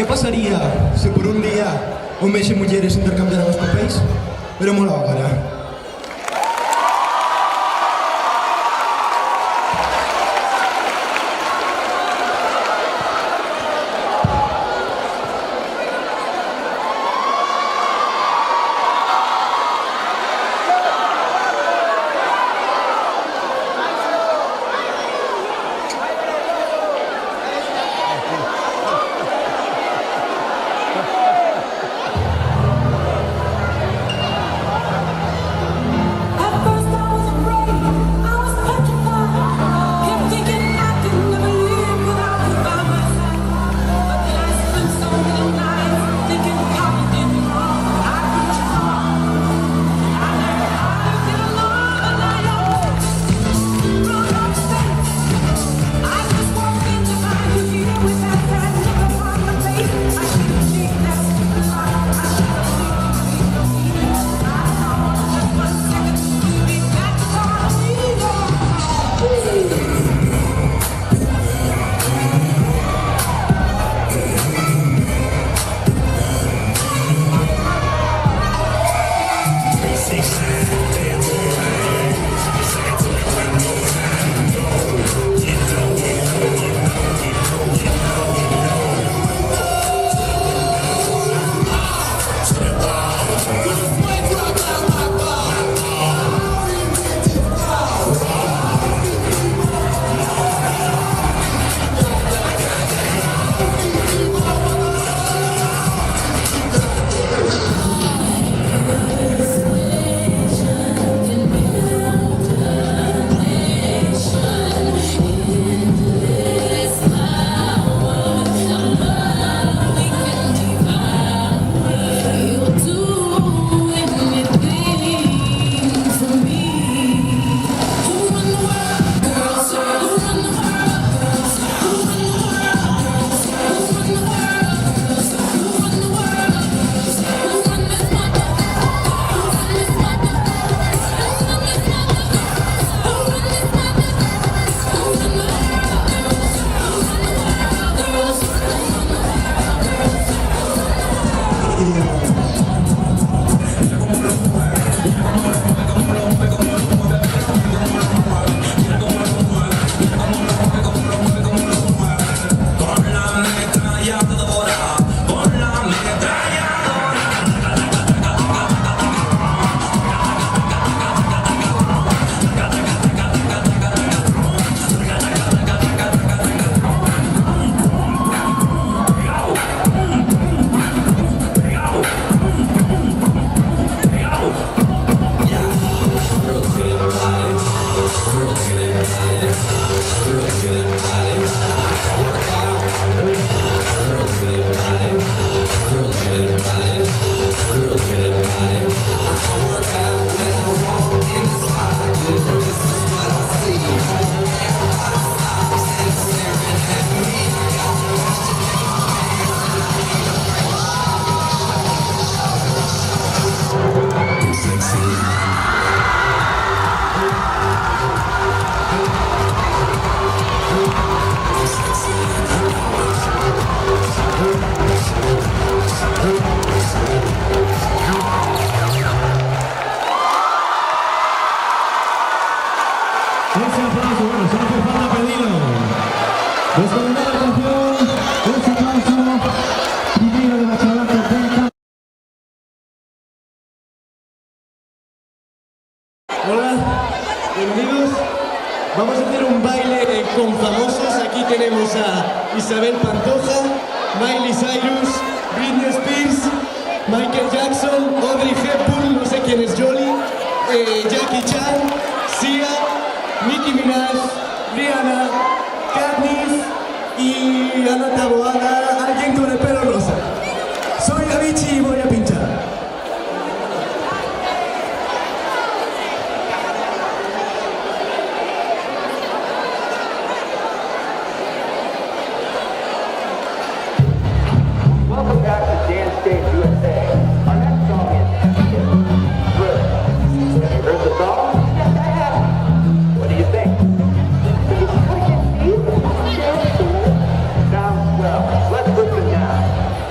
què passaria si per un dia homes i mulleres intercanviaran els papers? Però molt agora. Hola, bienvenidos. Vamos a hacer un baile con famosos. Aquí tenemos a Isabel Pantoja, Miley Cyrus, Britney Spears, Michael Jackson, Audrey Hepburn, no sé quién es Jolie, Jackie Chan, Sia, Nicki Minaj, Rihanna, Katniss y Ana Taboada, alguien con el pelo rosa. Soy Avicii y voy a pinchar. Welcome back to Dance Stage USA. Our next song is Thriller. Have you heard the song? Yes, I have. What do you think? Sounds swell. Let's listen now.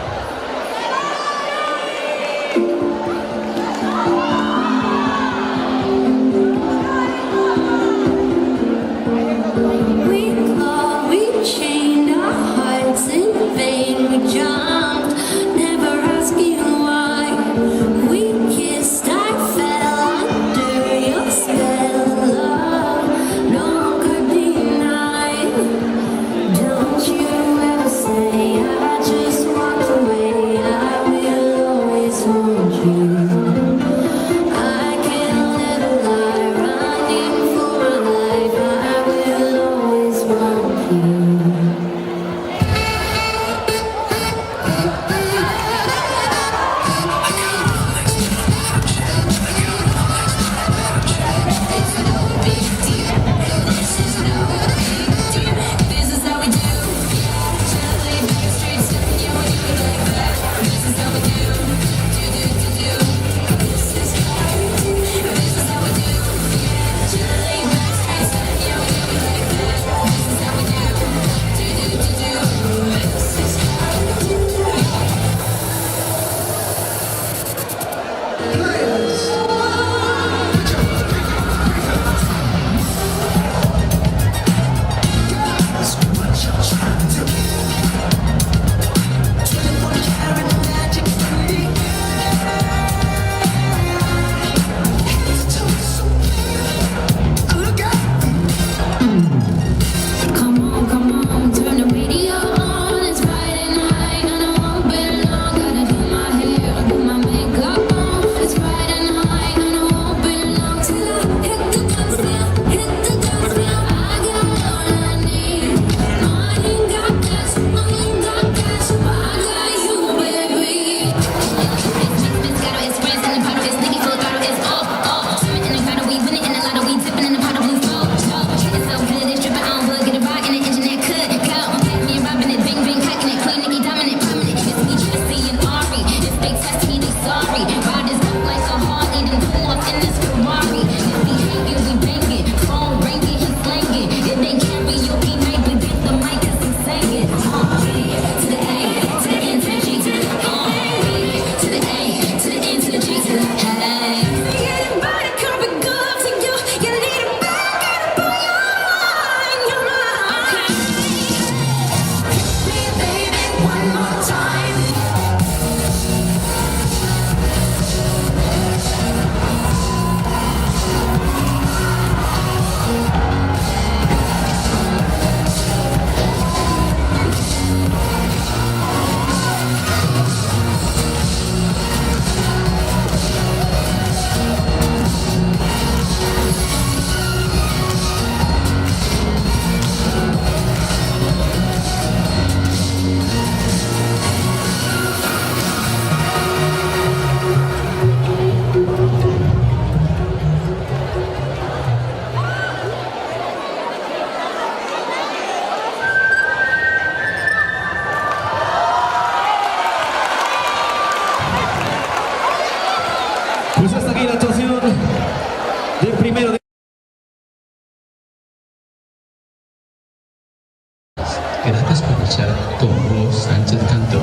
marchar con vos, Sánchez Cantón.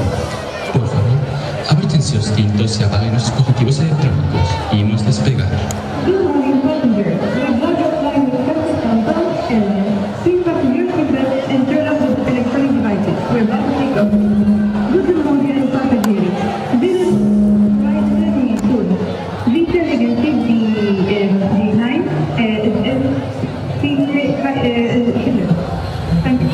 Por favor, abróchense los cintos y apaguen los dispositivos electrónicos y hemos despegar. Good morning, passengers. We board your flight with Sánchez Cantón Airlines. Please fasten your seatbelts and turn off the electronic devices. We're about to take off. Good morning, passengers. This is flight 32. This again take the line Thank you.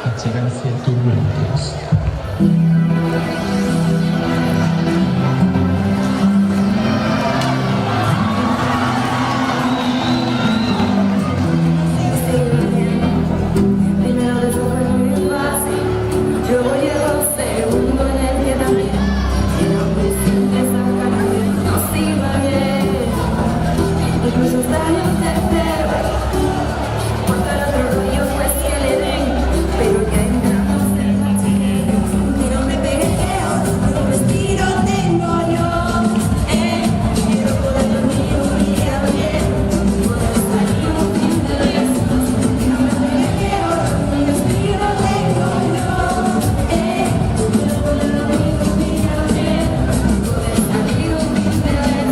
Achéganse turbulentos. Primero de eso fue muy fácil. Yo llevo segundo en el que también. Y la presión de sacar no iba bien. Incluso hasta el tercero. Cuando el otro rollo fue que le den. Pero ya entramos en la chica. Y no me pegueo, un vestido tengo yo. Quiero poder dormir un día bien. Poder salir un fin de beso. Y no me pegueo, un vestido tengo yo. Quiero poder dormir un día bien. Poder salir un fin de beso.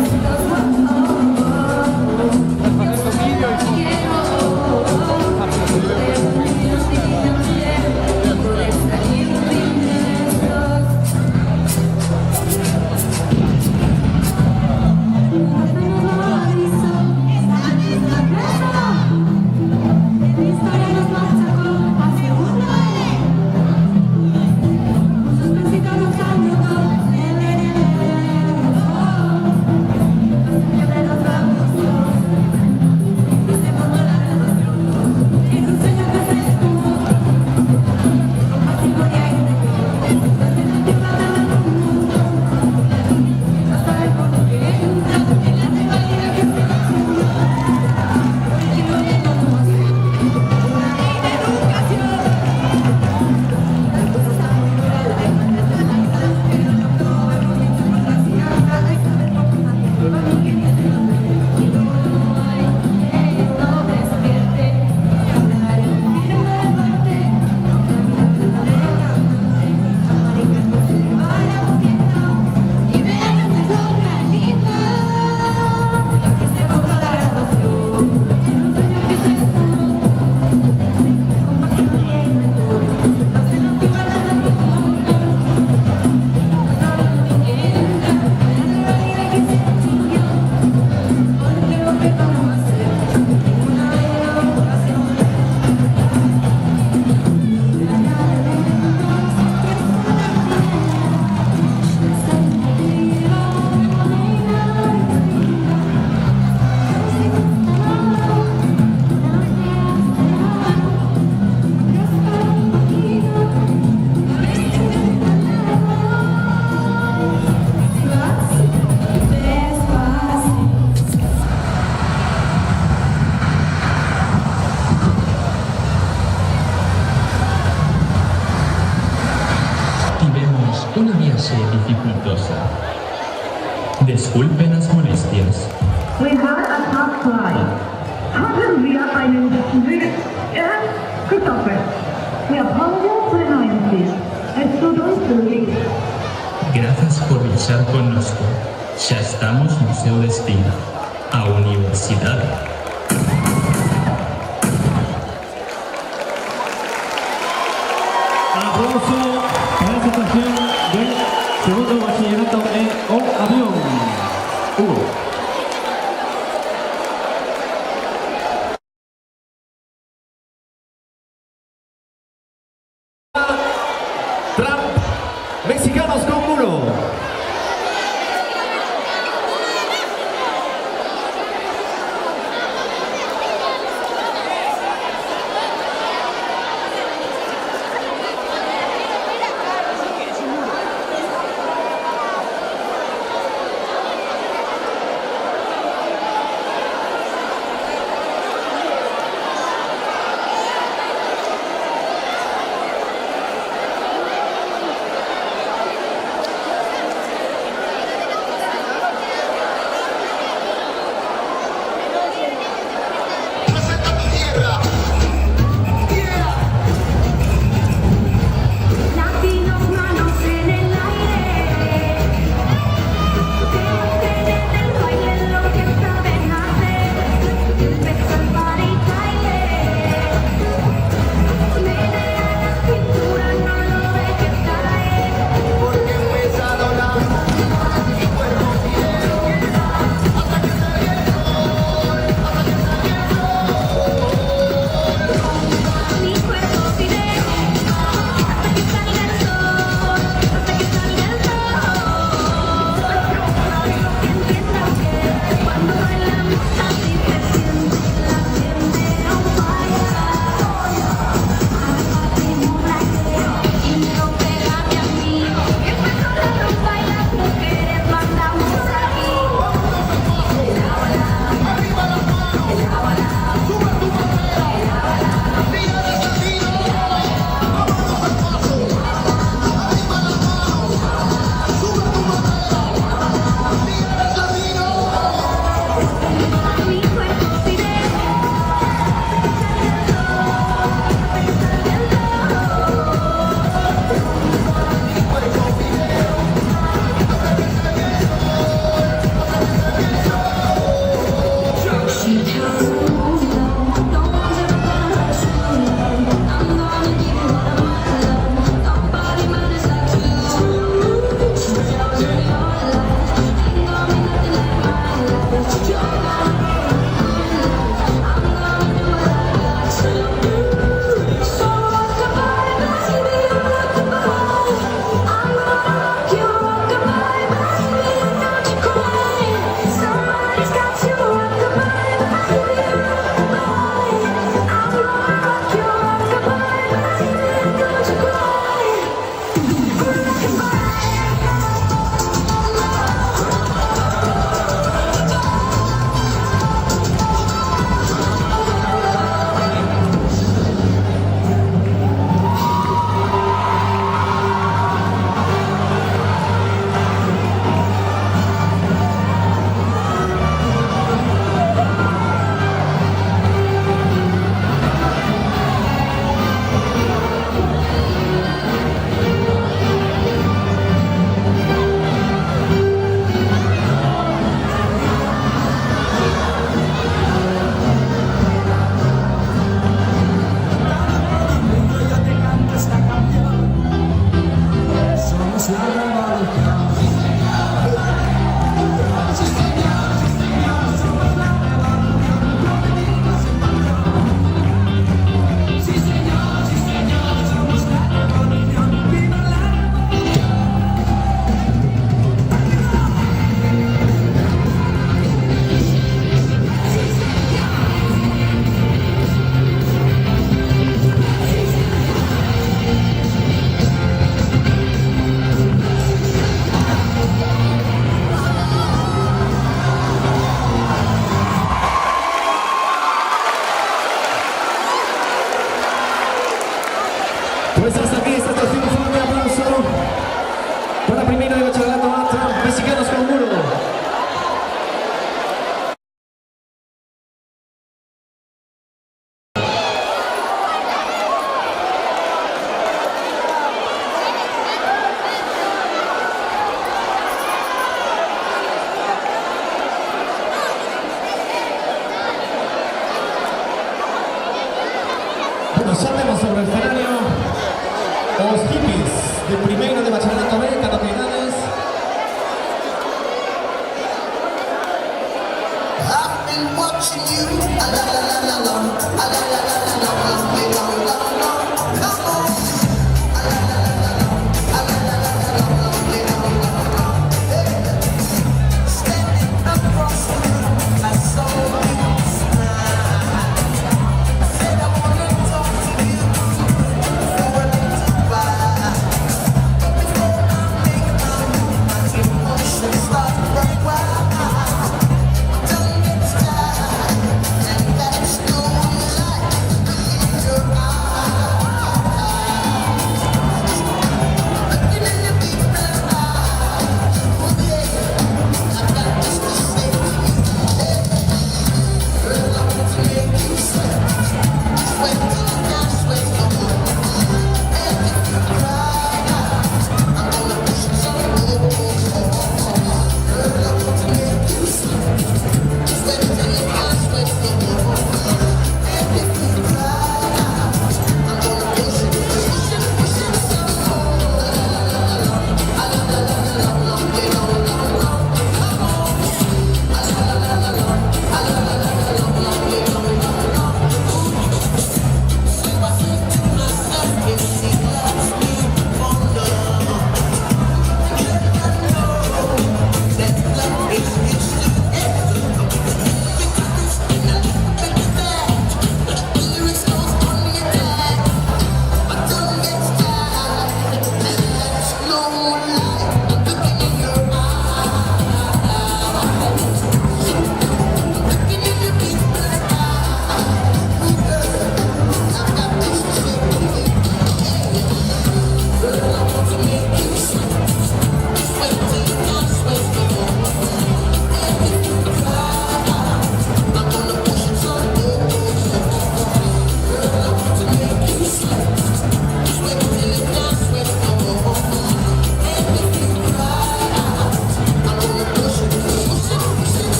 Una viaje dificultosa. Disculpen las molestias. We have a top flight. Haben wir einen Christopher? We apologize for the annoyances. Es tut uns leid. Gracias por luchar con nosotros. Ya estamos en seu destino. a universidad. Aplauso para esta estación del segundo bachillerato en avión. Hugo. Trump, mexicanos con muro. Latinos, manos en el aire, tienen el baile lo que saben hacer, empezó el party baile, menea la cintura, no lo dejes caer, porque empezado la mi cuerpo pide, hasta que salga el sol, mi cuerpo pide. Hasta que salga el sol, hasta que salga el sol. Entienda que cuando bailamos así se siente la gente on fire. Hacemos baile y no pégate a mí. Empezó la rumba y las mujeres mandamos aquí. Arriba las manos, sube tu bandera, mira desafío. Vámonos al paso. Arriba las manos, sube tu bandera, mira desafío. Mi cuerpo pide Pues hasta aquí esta estación, un fuerte aplauso para primero de bachillerato a Trump, mexicanos con muro. Bueno, xa temos sobre o escenario os hippies de primeiro de bacharelato B